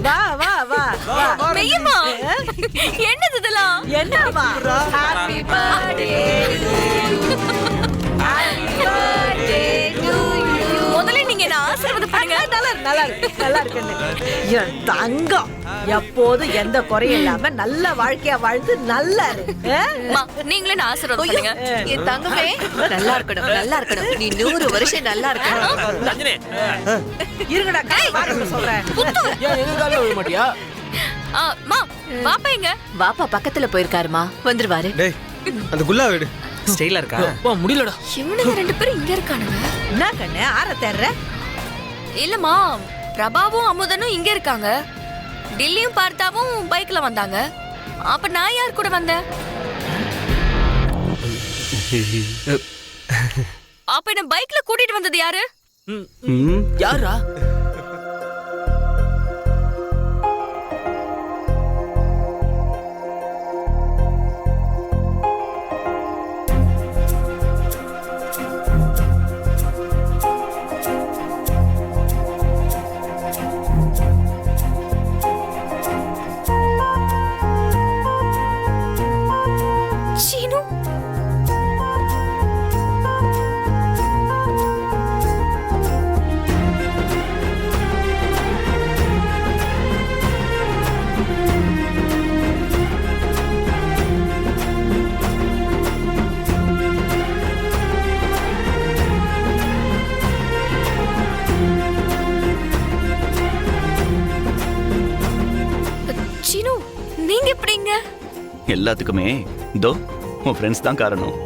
வா வா வா வா மெய்யம்மா என்னது இதெல்லாம்? என்னவா ஹாப்பி பர்த்டே முதல்ல நீங்க என்ன ஆசீர்வாதம் பண்ணுங்க. நல்லா இருக்குன்னு என் தங்கம் எப்போதும் எந்த குறையும் இல்லாம நல்ல வாழ்க்கையா வாழ்ந்து நல்லா இரு. அம்மா, நீங்களே என்ன ஆசீர்வாதம் பண்ணுங்க. என் தங்கமே நல்லா இருக்கணும். நீ 100 வருஷம் நல்லா இருக்கணும். ரஞ்சனி இருங்கடா வாங்க சொல்றேன். ஏன் எங்க கால்ல விழ மாட்டியா? அம்மா பாப்பா எங்க? பாப்பா பக்கத்துல போயிருக்காருமா, வந்துருவாரு. டேய் அந்த குல்லா வீடு ஸ்டைலா இருக்கா? அப்பா முடியலடா. இவனுங்க 2 பேரும் இங்க இருக்கானுங்க. என்ன கண்ணு ஆற தேடுற? இல்லம்மா, பிரபாவும் அமுதனும் இங்க இருக்காங்க. டில்லியும் பார்த்தாவும் பைக்ல வந்தாங்க. அப்ப நான் யார் கூட வந்தேன்? அப்ப என்ன பைக்ல கூட்டிட்டு வந்தது யாரு? யாரா? சீனு. சீனு, நீங்க எப்படிங்க? எல்லாத்துக்குமே இதோ உன் ஃப்ரெண்ட்ஸ் தான் காரணம்.